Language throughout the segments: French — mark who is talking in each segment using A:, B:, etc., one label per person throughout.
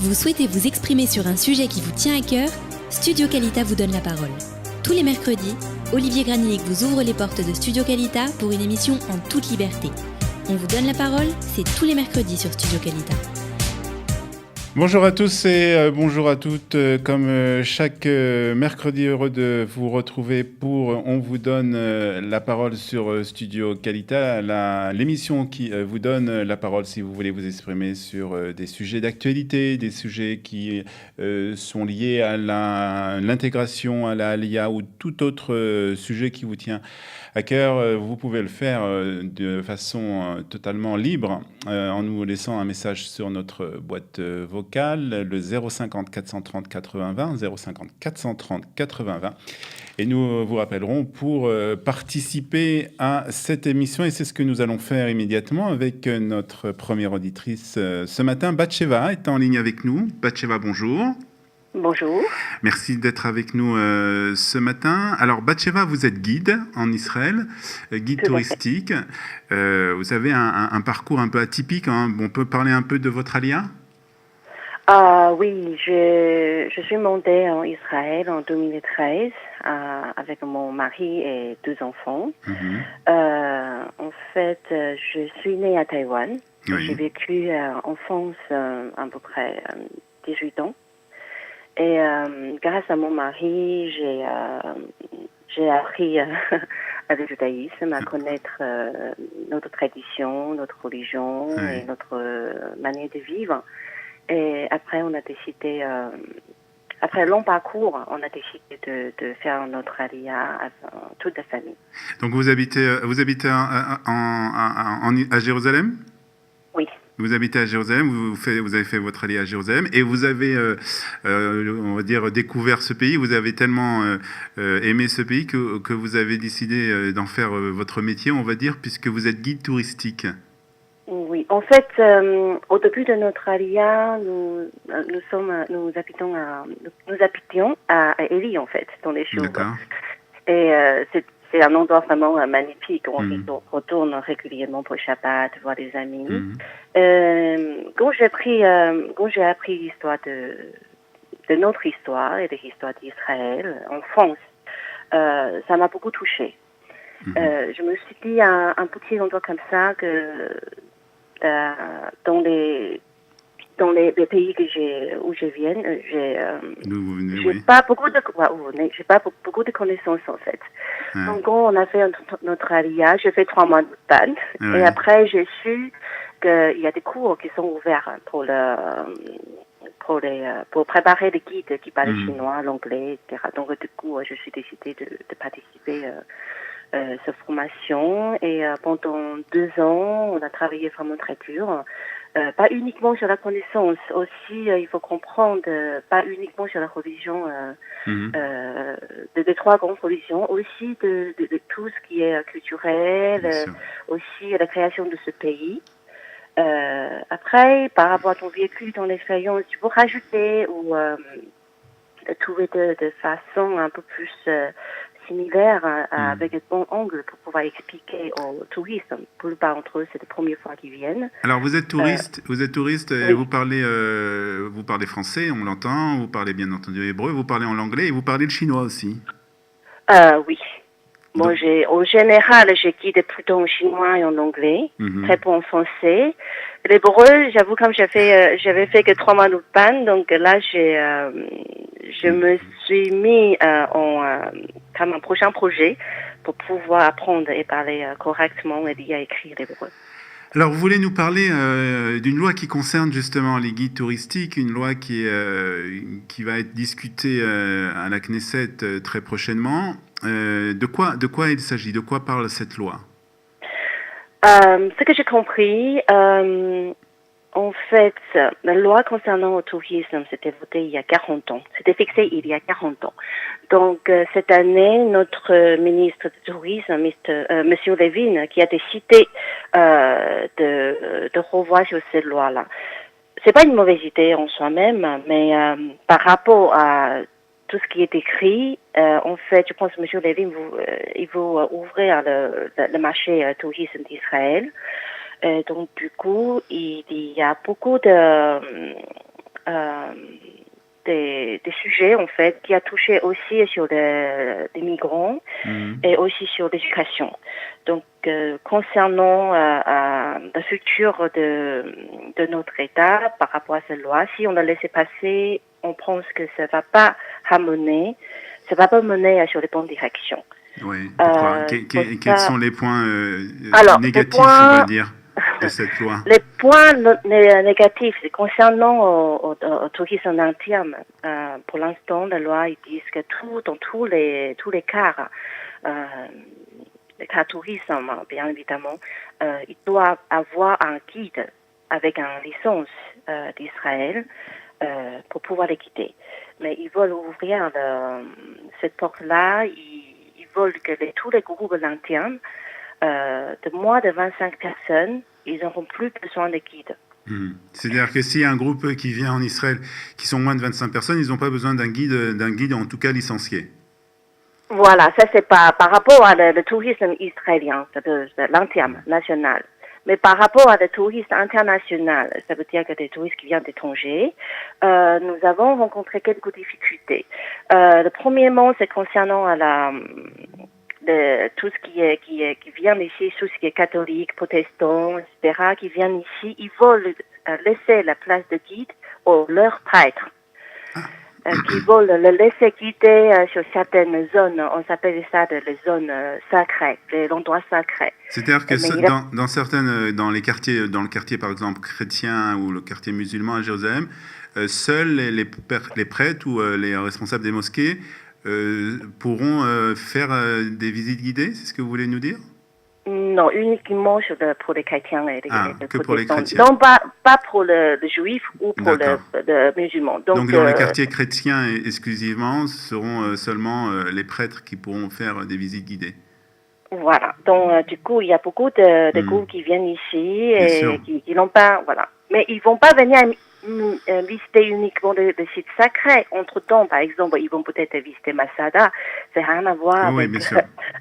A: Vous souhaitez vous exprimer sur un sujet qui vous tient à cœur? Studio Qualita vous donne la parole. Tous les mercredis, Olivier Granillic vous ouvre les portes de Studio Qualita pour une émission en toute liberté. On vous donne la parole, c'est tous les mercredis sur Studio Qualita.
B: Bonjour à tous et bonjour à toutes. Comme chaque mercredi, heureux de vous retrouver pour On vous donne la parole sur Studio Qualita, l'émission qui vous donne la parole si vous voulez vous exprimer sur des sujets d'actualité, des sujets qui sont liés à l'intégration, à la ALIA ou tout autre sujet qui vous tient à cœur. Vous pouvez le faire de façon totalement libre en nous laissant un message sur notre boîte vocale, le 050 430 80 20, 050 430 80 20. Et nous vous rappellerons pour participer à cette émission. Et c'est ce que nous allons faire immédiatement avec notre première auditrice ce matin. Batcheva est en ligne avec nous. Batcheva, bonjour.
C: Bonjour.
B: Merci d'être avec nous ce matin. Alors, Batcheva, vous êtes guide en Israël, guide touristique. Vous avez un parcours un peu atypique. Hein. On peut parler un peu de votre alia?
C: Oui, je suis montée en Israël en 2013 avec mon mari et 2 enfants. En fait, je suis née à Taïwan. Oui. J'ai vécu en France à peu près 18 ans. Et grâce à mon mari, j'ai appris le judaïsme, à connaître notre tradition, notre religion et notre manière de vivre. Et après, on a décidé, après un long parcours, on a décidé de faire notre alia avec toute la famille.
B: Donc vous habitez à Jérusalem?
C: Oui.
B: Vous habitez à Jérusalem, vous avez fait votre alia à Jérusalem et vous avez, on va dire, découvert ce pays. Vous avez tellement aimé ce pays que vous avez décidé d'en faire votre métier, on va dire, puisque vous êtes guide touristique.
C: Oui, en fait, au début de notre alia, nous habitions à Élie, en fait, dans les Chouves.
B: D'accord.
C: Et c'est un endroit vraiment magnifique. On retourne régulièrement pour Shabbat, voir des amis. Quand j'ai appris l'histoire de notre histoire et de l'histoire d'Israël en France, ça m'a beaucoup touchée. Je me suis dit un petit endroit comme ça que dans les pays où je viens, j'ai pas beaucoup de connaissances en fait. Donc quand on a fait notre alia, j'ai fait 3 mois de band et après j'ai su qu'il y a des cours qui sont ouverts pour préparer des guides qui parlent chinois, l'anglais, etc. Donc du coup, je suis décidée de participer à cette formation et pendant 2 ans, on a travaillé vraiment très dur. Pas uniquement sur la connaissance, aussi il faut comprendre, pas uniquement sur la religion, des 3 grandes religions, aussi de tout ce qui est culturel, aussi la création de ce pays. Après, par rapport à ton vécu, ton expérience, tu peux rajouter ou trouver de façon un peu plus similaire avec un bon angle pour pouvoir expliquer aux touristes. Pour le plupart d'entre eux, c'est la première fois qu'ils viennent.
B: Alors vous êtes touriste, et vous parlez français, on l'entend, vous parlez bien entendu hébreu, vous parlez en anglais et vous parlez le chinois aussi.
C: Oui. Moi, en général, je guide plutôt en chinois et en anglais, très peu en français. L'hébreu, j'avoue, comme j'avais fait que 3 mois de pan, donc là, je me suis mis comme un prochain projet pour pouvoir apprendre et parler correctement et lire et écrire l'hébreu.
B: Alors, vous voulez nous parler d'une loi qui concerne justement les guides touristiques, une loi qui va être discutée à la Knesset très prochainement. De quoi il s'agit? De quoi parle cette loi?
C: Ce que j'ai compris, en fait, la loi concernant le tourisme, c'était voté il y a 40 ans. C'était fixé il y a 40 ans. Donc, cette année, notre ministre du Tourisme, Monsieur Levin, qui a décidé de revoir sur cette loi-là. C'est pas une mauvaise idée en soi-même, mais par rapport à tout ce qui est écrit, en fait, je pense que M. Levin, il veut ouvrir le marché tourisme d'Israël. Donc, du coup, il y a beaucoup de des sujets en fait qui a touché aussi sur des migrants et aussi sur l'éducation. Donc concernant le futur de notre État par rapport à cette loi, si on la laissait passer, on pense que ça va pas mener sur les bonnes directions.
B: Oui. Pourquoi quels sont les points négatifs, on va dire, de cette loi?
C: Les points négatifs concernant au tourisme interne, pour l'instant, la loi ils disent que dans tous les cas, les cas tourisme, bien évidemment, ils doivent avoir un guide avec une licence d'Israël pour pouvoir les guider. Mais ils veulent ouvrir cette porte-là, ils veulent que tous les groupes internes de moins de 25 personnes, ils n'auront plus besoin de guide.
B: C'est-à-dire que s'il y a un groupe qui vient en Israël qui sont moins de 25 personnes, ils n'ont pas besoin d'un guide en tout cas licencié.
C: Voilà, ça c'est par rapport à le tourisme israélien, de l'interne, national. Mais par rapport à le tourisme international, ça veut dire que des touristes qui viennent d'étrangers, nous avons rencontré quelques difficultés. Le premièrement, c'est concernant tout ce qui vient ici, tout ce qui est catholique, protestant, etc., qui viennent ici, ils veulent laisser la place de guide aux leurs prêtres, qui veulent le laisser guider sur certaines zones. On s'appelle ça les zones sacrées, les endroits sacrés.
B: C'est-à-dire que dans le quartier par exemple chrétien ou le quartier musulman à Jérusalem, seuls les prêtres ou les responsables des mosquées pourront faire des visites guidées, c'est ce que vous voulez nous dire?
C: Non, uniquement pour les chrétiens et les
B: que pour les chrétiens.
C: Non, pas pour le juif ou pour le musulman.
B: Donc dans les quartiers chrétiens exclusivement, ce seront seulement les prêtres qui pourront faire des visites guidées.
C: Voilà. Donc du coup, il y a beaucoup de groupes qui viennent ici et qui n'ont pas, voilà. Mais ils vont pas venir visiter uniquement les sites sacrés. Entre-temps, par exemple, ils vont peut-être visiter Masada. Ça n'a rien à voir
B: oui,
C: avec...
B: bien sûr.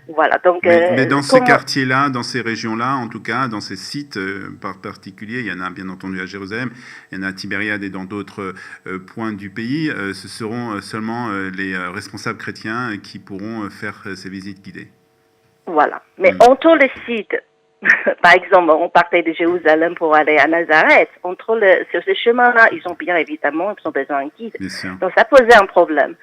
C: Voilà, donc,
B: mais dans ces quartiers-là, dans ces régions-là, en tout cas, dans ces sites particuliers, il y en a bien entendu à Jérusalem, il y en a à Tibériade et dans d'autres points du pays, ce seront seulement les responsables chrétiens qui pourront faire ces visites guidées.
C: Voilà. Mais entre les sites, par exemple, on partait de Jérusalem pour aller à Nazareth. Sur ce chemin-là, ils ont bien évidemment besoin d'un guide. Donc ça posait un problème.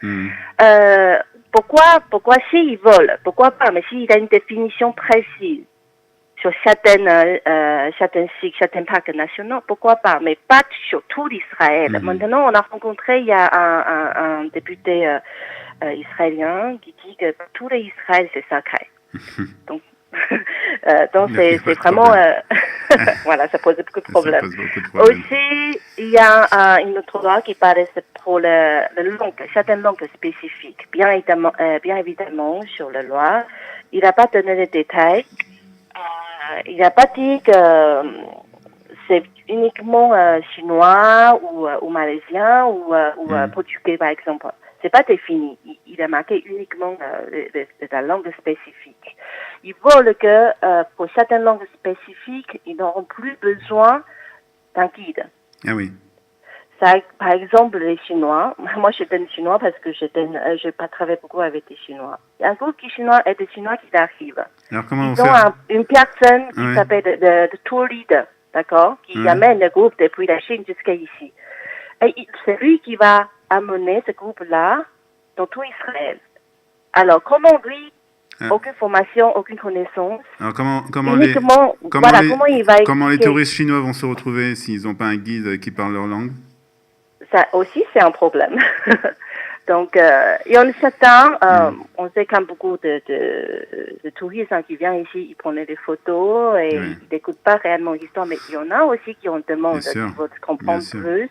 C: Pourquoi s'ils veulent, pourquoi pas, mais s'il y a une définition précise sur certains sites, certains parcs nationaux, pourquoi pas, mais pas sur tout l'Israël. Maintenant, on a rencontré, il y a un député israélien qui dit que tout l'Israël, c'est sacré. Donc c'est vraiment voilà, ça pose beaucoup de problèmes. Aussi, il y a une autre loi qui parle pour certaines langues spécifiques. Bien évidemment, sur la loi, il n'a pas donné les détails. Il n'a pas dit que c'est uniquement chinois ou malaisien ou portugais, par exemple. C'est pas défini. Il a marqué uniquement la langue spécifique. Ils veulent que pour certaines langues spécifiques, ils n'auront plus besoin d'un guide.
B: Ah oui.
C: Ça, par exemple, les Chinois. Moi, je donne chinois parce que je pas travaillé beaucoup avec des Chinois. Il y a un groupe des Chinois qui arrivent.
B: Alors comment
C: ils ont une personne qui s'appelle le tour leader, d'accord, qui amène le groupe depuis la Chine jusqu'à ici. Et c'est lui qui va amener ce groupe-là dans tout Israël. Alors, comment lui, aucune formation, aucune connaissance.
B: Alors comment les touristes chinois vont se retrouver s'ils n'ont pas un guide qui parle leur langue?
C: Ça aussi, c'est un problème. Donc, il y en a certains, on sait quand beaucoup de touristes qui viennent ici, ils prennent des photos et ils n'écoutent pas réellement l'histoire, mais il y en a aussi qui ont demandé de comprendre plus.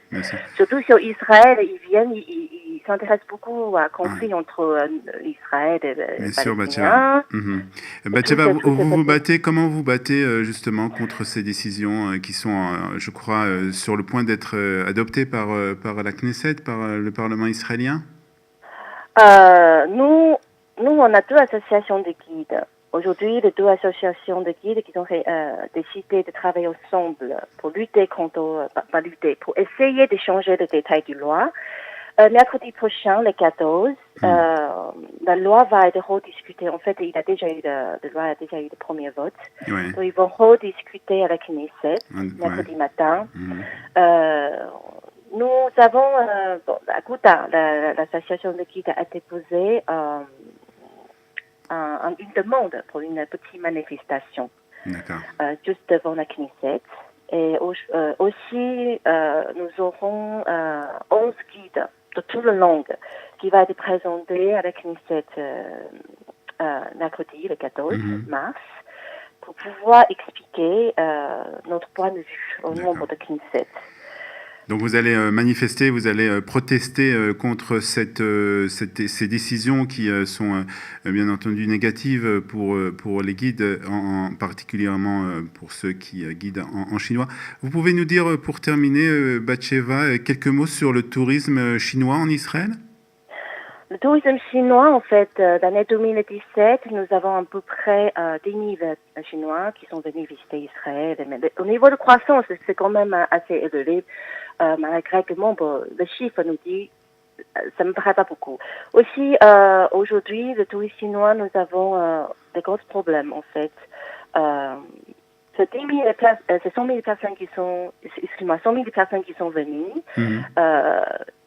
C: Surtout sur Israël, ils viennent, ils s'intéressent beaucoup à conflit entre Israël et les Palestiniens.
B: Batsheva, comment vous battez justement contre ces décisions qui sont, je crois, sur le point d'être adoptées par la Knesset, par le Parlement israélien?
C: Nous, on a deux associations de guides. aujourd'hui, les deux associations de guides qui ont décidé de travailler ensemble pour lutter pas lutter, pour essayer de changer les détails du loi. Mercredi prochain, le 14, la loi va être rediscutée. En fait, la loi a déjà eu le premier vote.
B: Ouais.
C: Donc, ils vont rediscuter avec Knesset mercredi matin. Nous avons, à Gouda, l'association de guides a déposé une demande pour une petite manifestation juste devant la Knesset. Et aussi, nous aurons 11 guides de toutes les langues qui va être présentés à la Knesset mercredi, le 14 mars, pour pouvoir expliquer notre point de vue au nombre de Knesset.
B: Donc vous allez manifester, vous allez protester contre ces décisions qui sont bien entendu négatives pour les guides, particulièrement pour ceux qui guident en chinois. Vous pouvez nous dire, pour terminer, Batcheva, quelques mots sur le tourisme chinois en Israël?
C: Le tourisme chinois, en fait, l'année 2017, nous avons à peu près 10 000 Chinois qui sont venus visiter Israël. Mais au niveau de croissance, c'est quand même assez élevé. Malgré que le chiffre nous dit, ça me paraît pas beaucoup. Aussi, aujourd'hui, le tourisme chinois, nous avons des gros problèmes, en fait. Ce 100 000 personnes qui sont, 100 000 personnes qui sont venues.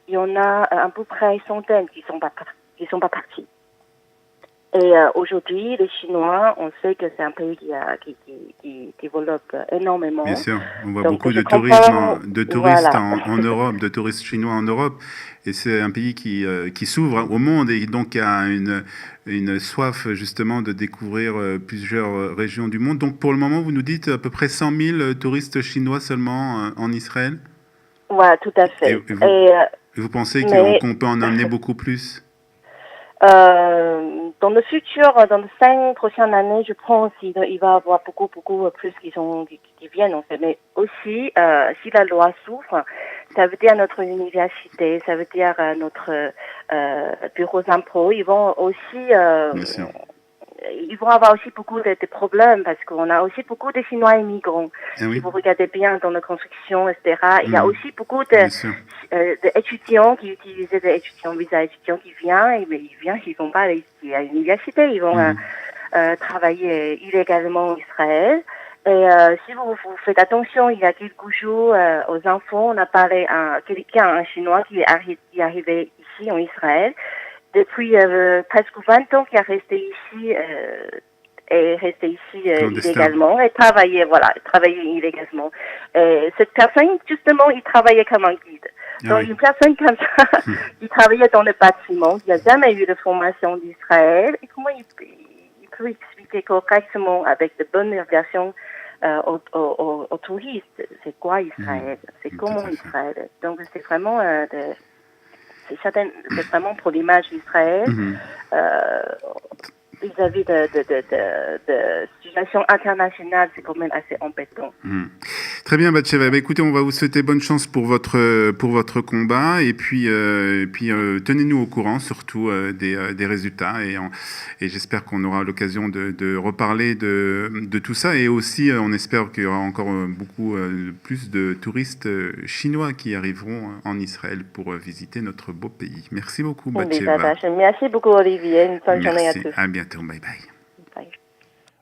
C: Il y en a à peu près centaines qui sont pas partis. Et aujourd'hui, les Chinois, on sait que c'est un pays qui développe énormément.
B: Bien sûr, on voit
C: donc,
B: beaucoup de touristes en Europe, de touristes chinois en Europe. Et c'est un pays qui s'ouvre au monde et donc a une soif justement de découvrir plusieurs régions du monde. Donc pour le moment, vous nous dites à peu près 100 000 touristes chinois seulement en Israël?
C: Ouais, tout à fait.
B: Et vous pensez qu'on peut en amener beaucoup plus?
C: Dans le futur, dans les 5 prochaines années, je pense qu'il va y avoir beaucoup plus qui viennent, en fait. Mais aussi, si la loi s'ouvre, ça veut dire notre université, ça veut dire notre bureau d'impôt, ils vont aussi ils vont avoir aussi beaucoup de problèmes parce qu'on a aussi beaucoup de Chinois immigrants. Si vous regardez bien dans la construction, etc., il y a aussi beaucoup d'étudiants qui utilisent des visa étudiants qui viennent, ils vont pas aller à l'université, ils vont travailler illégalement en Israël. Et si vous faites attention, il y a quelques jours aux infos, on a parlé à un Chinois qui est arrivé ici en Israël. Depuis presque 20 ans qu'il est resté ici illégalement et travaillait illégalement. Cette personne, justement, il travaillait comme un guide. Donc, une personne comme ça, il travaillait dans le bâtiment, il n'a jamais eu de formation d'Israël. Et comment il peut expliquer correctement, avec de bonnes versions aux touristes, c'est quoi Israël? C'est comment Israël? Donc, c'est vraiment c'est vraiment pour l'image d'Israël vis-à-vis de situation internationale, c'est quand même assez embêtant.
B: Très bien, Batcheva. Écoutez, on va vous souhaiter bonne chance pour votre combat et puis tenez-nous au courant surtout des résultats et j'espère qu'on aura l'occasion de reparler de tout ça et aussi on espère qu'il y aura encore beaucoup plus de touristes chinois qui arriveront en Israël pour visiter notre beau pays. Merci beaucoup, Batcheva.
C: Merci beaucoup, Olivier. Une bonne journée à tous.
B: À bientôt. Bye bye.
C: Bye.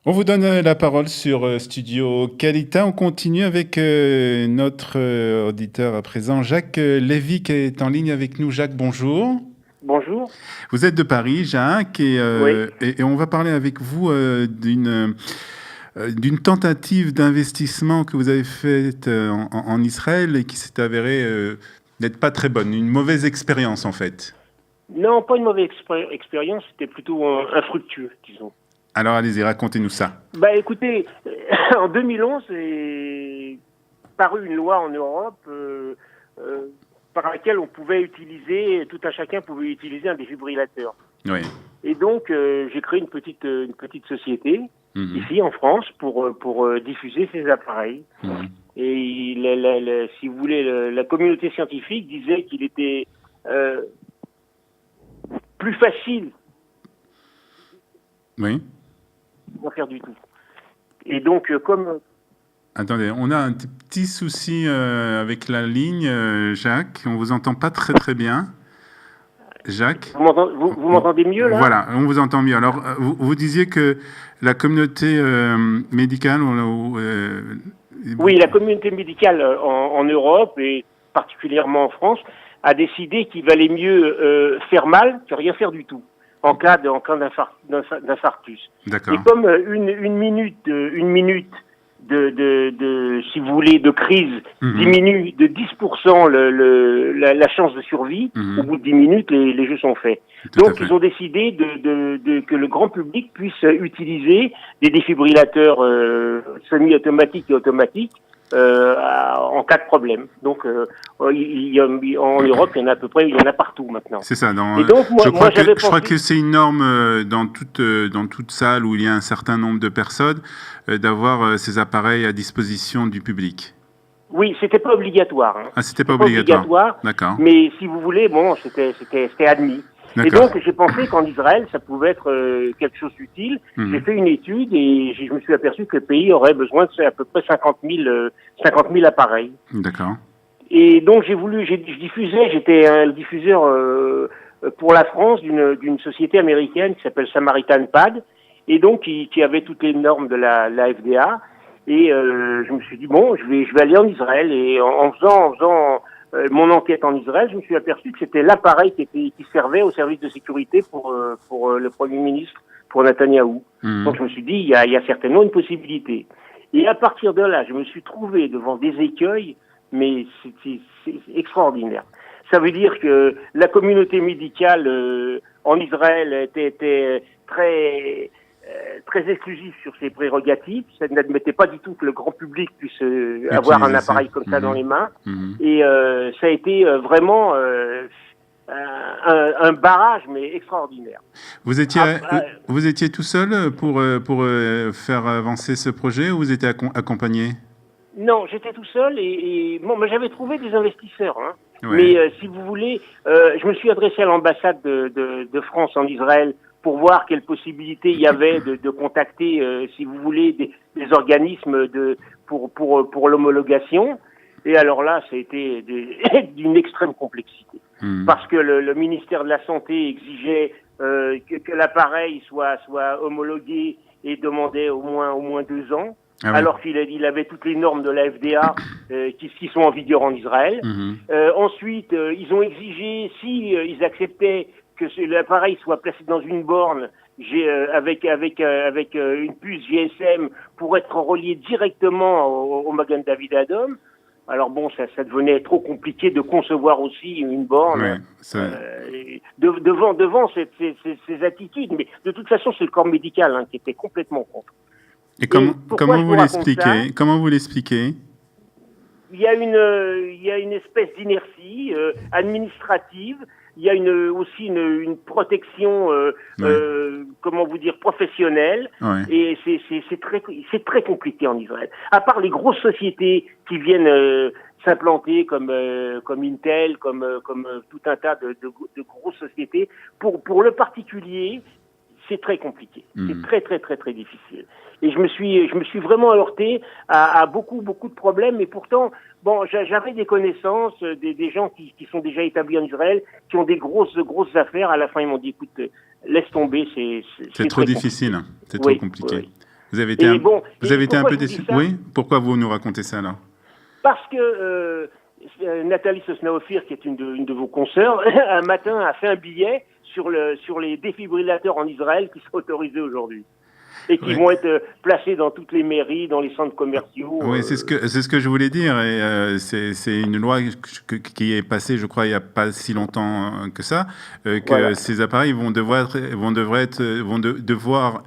B: On vous donne la parole sur Studio Kalita. On continue avec notre auditeur à présent, Jacques Lévy, qui est en ligne avec nous. Jacques, bonjour.
D: Bonjour.
B: Vous êtes de Paris, Jacques, et on va parler avec vous d'une tentative d'investissement que vous avez faite en Israël et qui s'est avérée n'être pas très bonne, une mauvaise expérience en fait.
D: Non, pas une mauvaise expérience, c'était plutôt infructueux, disons.
B: Alors allez-y, racontez-nous ça.
D: Écoutez, en 2011 est parue une loi en Europe par laquelle on pouvait utiliser, tout un chacun pouvait utiliser un défibrillateur.
B: Oui. Et
D: donc j'ai créé une petite société ici en France pour diffuser ces appareils. Et si vous voulez, la communauté scientifique disait qu'il était plus facile.
B: Oui.
D: faire du tout. Et donc, comme...
B: Attendez, on a un petit souci avec la ligne, Jacques. On vous entend pas très très bien. Jacques,
D: vous m'entendez mieux là?
B: Voilà, on vous entend mieux. Alors, vous disiez que la communauté médicale...
D: Oui, la communauté médicale en Europe et particulièrement en France a décidé qu'il valait mieux faire mal que rien faire du tout en cas d'infarctus.
B: D'accord.
D: Et comme une minute de si vous voulez, de crise diminue de 10% la chance de survie, au bout de 10 minutes, les jeux sont faits. Donc, ils ont décidé que le grand public puisse utiliser des défibrillateurs semi-automatiques et automatiques en cas de problème. Donc, en Europe, il y en a à peu près, il y en a partout maintenant.
B: C'est ça.
D: Et donc, je
B: crois que c'est une norme dans toute salle où il y a un certain nombre de personnes d'avoir ces appareils à disposition du public.
D: Oui, c'était pas obligatoire. Hein.
B: Ah, c'était pas obligatoire. D'accord.
D: Mais si vous voulez, bon, c'était admis. Et donc, j'ai pensé qu'en Israël, ça pouvait être quelque chose d'utile. J'ai fait une étude et je me suis aperçu que le pays aurait besoin de à peu près 50 000 appareils.
B: D'accord.
D: Et donc, j'étais un diffuseur pour la France d'une société américaine qui s'appelle Samaritan Pad, et donc qui avait toutes les normes de la FDA. Et je me suis dit, bon, je vais aller en Israël. Et en faisant mon enquête en Israël, je me suis aperçu que c'était l'appareil qui servait au service de sécurité pour le Premier ministre, pour Netanyahou. Donc je me suis dit, il y a certainement une possibilité. Et à partir de là, je me suis trouvé devant des écueils, mais c'est extraordinaire. Ça veut dire que la communauté médicale en Israël était très exclusif sur ses prérogatives. Ça n'admettait pas du tout que le grand public puisse avoir un appareil comme ça dans les mains. Et ça a été vraiment un barrage, mais extraordinaire.
B: Vous étiez tout seul pour faire avancer ce projet ou vous étiez accompagné?
D: Non, j'étais tout seul et bon, mais j'avais trouvé des investisseurs. Hein.
B: Ouais.
D: Mais si vous voulez, je me suis adressé à l'ambassade de France en Israël pour voir quelles possibilités il y avait de contacter, si vous voulez, des organismes pour l'homologation. Et alors là, ça a été d'une extrême complexité. Parce que le ministère de la Santé exigeait que l'appareil soit homologué et demandait au moins 2 ans. Ah oui. Alors qu'il avait toutes les normes de la FDA qui sont en vigueur en Israël. Ensuite, ils ont exigé, ils acceptaient que l'appareil soit placé dans une borne avec une puce GSM pour être relié directement au Magen David Adom. Alors bon, ça devenait trop compliqué de concevoir aussi une borne devant ces attitudes. Mais de toute façon, c'est le corps médical qui était complètement contre.
B: Et comment vous l'expliquez? Comment vous l'expliquez?
D: Il y a une espèce d'inertie administrative. Il y a aussi une protection, comment vous dire, professionnelle. Ouais. Et c'est très compliqué en Israël. À part les grosses sociétés qui viennent s'implanter comme Intel, comme tout un tas de grosses sociétés, pour le particulier, c'est très compliqué. C'est très très très très difficile. Et je me suis vraiment heurté à beaucoup de problèmes. Et pourtant, bon, j'avais des connaissances, des gens qui sont déjà établis en Israël, qui ont des grosses affaires. À la fin, ils m'ont dit, écoute, laisse tomber,
B: c'est trop difficile. C'est trop compliqué. Oui. Vous avez été un peu déçu. Oui. Pourquoi vous nous racontez ça alors?
D: Parce que Nathalie Sosna-Ophir, qui est une de vos consoeurs, un matin a fait un billet sur les défibrillateurs en Israël qui sont autorisés aujourd'hui et qui vont être placés dans toutes les mairies, dans les centres commerciaux.
B: Oui, c'est ce que je voulais dire. Et c'est une loi qui est passée, je crois, il n'y a pas si longtemps que ça, que ces appareils vont devoir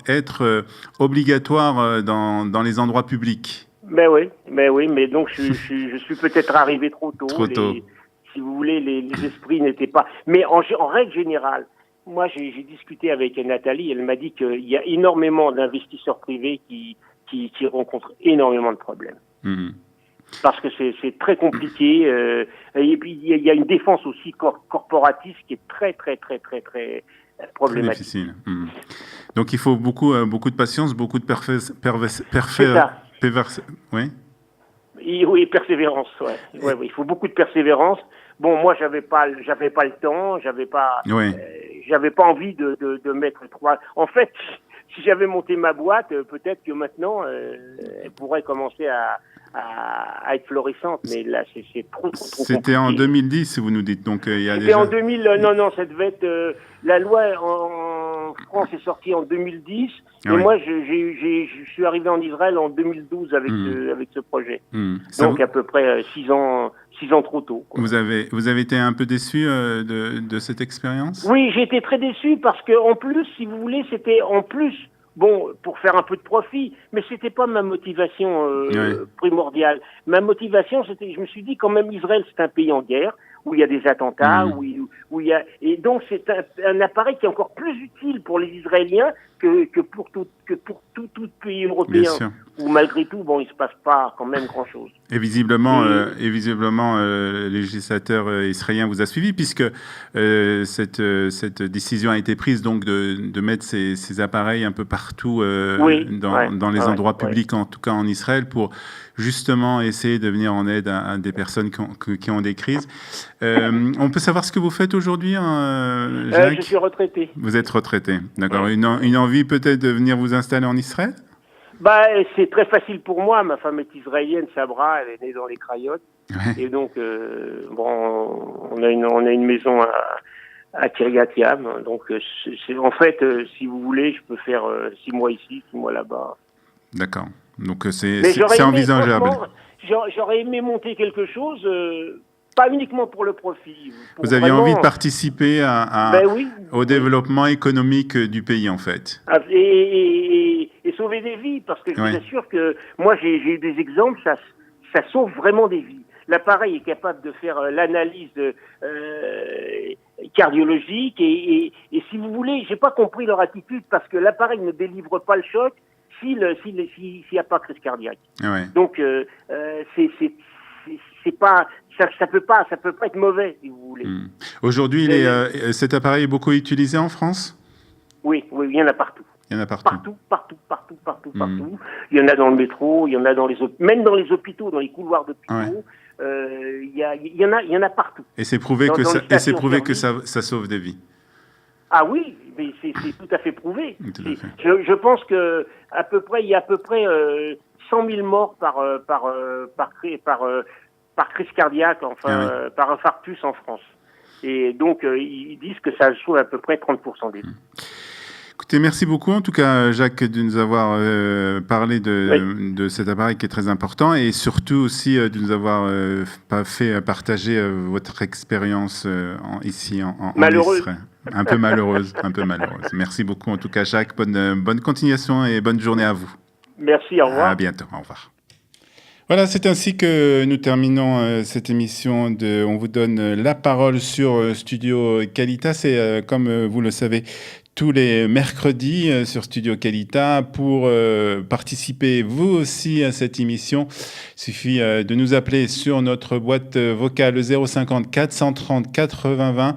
B: être obligatoires dans les endroits publics.
D: Mais donc je suis peut-être arrivé trop tôt. Si vous voulez, les esprits n'étaient pas. Mais en règle générale, moi, j'ai discuté avec Nathalie, elle m'a dit qu'il y a énormément d'investisseurs privés qui rencontrent énormément de problèmes. Parce que c'est très compliqué. Et puis, il y a une défense aussi corporatiste qui est très, très, très, très, très, problématique.
B: Très difficile. Donc il faut beaucoup de patience, beaucoup de
D: Oui, persévérance. Ouais, il faut beaucoup de persévérance. Bon, moi, j'avais pas le temps, j'avais pas envie de mettre 3. En fait, si j'avais monté ma boîte, peut-être que maintenant, elle pourrait commencer à être florissante, mais là, c'est trop
B: C'était en 2010, si vous nous dites. Donc, il y a
D: C'était en 2000. Non, ça devait être. La loi en France est sortie en 2010, et moi, je suis arrivé en Israël en 2012 avec ce projet. Donc, à peu près 6 ans trop tôt. Quoi.
B: Vous avez été un peu déçu de cette expérience ?
D: Oui, j'ai été très déçu parce que, en plus, si vous voulez, c'était en plus. Bon, pour faire un peu de profit, mais c'était pas ma motivation primordiale. Ma motivation, c'était, je me suis dit quand même, Israël, c'est un pays en guerre, où il y a des attentats, où il y a, et donc c'est un appareil qui est encore plus utile pour les Israéliens que pour tout pays européen, où malgré tout, bon, il se passe pas quand même grand chose.
B: Et visiblement, le législateur israélien vous a suivi, puisque cette décision a été prise donc de mettre ces appareils un peu partout dans les endroits publics, en tout cas en Israël, pour justement essayer de venir en aide à des personnes qui ont des crises. On peut savoir ce que vous faites aujourd'hui, Jacques ?
D: Je suis retraité.
B: Vous êtes retraité, d'accord. Une envie peut-être de venir vous installer en Israël ?
D: C'est très facile pour moi. Ma femme est israélienne, Sabra, elle est née dans les Crayottes. Et donc, on a une maison à Kiryat Yam. Donc, en fait, si vous voulez, je peux faire 6 mois ici, 6 mois là-bas.
B: D'accord. Donc, c'est envisageable.
D: J'aurais aimé monter quelque chose, pas uniquement pour le profit.
B: Vous aviez envie de participer au développement économique du pays, en fait.
D: Et sauver des vies, parce que je vous assure que moi, j'ai eu des exemples, ça sauve vraiment des vies. L'appareil est capable de faire l'analyse cardiologique et si vous voulez, j'ai pas compris leur attitude parce que l'appareil ne délivre pas le choc s'il y a pas crise cardiaque. Donc c'est pas ça peut pas être mauvais si vous voulez.
B: Aujourd'hui, cet appareil est beaucoup utilisé en France ?
D: Oui, il y en a partout.
B: Il y en a partout.
D: Partout. Il y en a dans le métro, il y en a même dans les hôpitaux, dans les couloirs d'hôpitaux. Il y en a partout.
B: Et c'est prouvé que ça sauve des vies.
D: Ah oui, mais c'est tout à fait prouvé. Je pense que il y a à peu près 100 000 morts par crise cardiaque, par infarctus en France. Et donc ils disent que ça sauve à peu près 30% des vies.
B: Écoutez, merci beaucoup en tout cas Jacques de nous avoir parlé de cet appareil qui est très important et surtout aussi de nous avoir fait partager votre expérience ici en Israël. Un peu malheureuse. Merci beaucoup en tout cas Jacques, bonne continuation et bonne journée à vous.
D: Merci, au revoir.
B: À bientôt, au revoir. Voilà, c'est ainsi que nous terminons cette émission de On vous donne la parole sur Studio Qualita. C'est comme vous le savez tous les mercredis sur Studio Qualita. Pour participer vous aussi à cette émission, il suffit de nous appeler sur notre boîte vocale 050 430 80 20.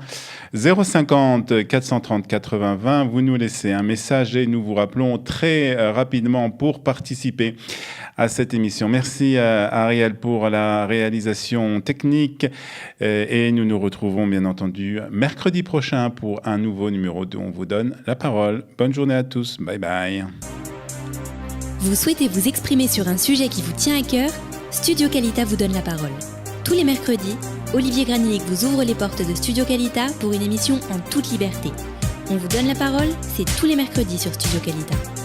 B: 050 430 80 20. Vous nous laissez un message et nous vous rappelons très rapidement pour participer à cette émission. Merci à Ariel pour la réalisation technique et nous nous retrouvons bien entendu mercredi prochain pour un nouveau numéro de On vous donne la parole. Bonne journée à tous. Bye bye.
A: Vous souhaitez vous exprimer sur un sujet qui vous tient à cœur ? Studio Qualita vous donne la parole. Tous les mercredis, Olivier Granillic vous ouvre les portes de Studio Qualita pour une émission en toute liberté. On vous donne la parole, c'est tous les mercredis sur Studio Qualita.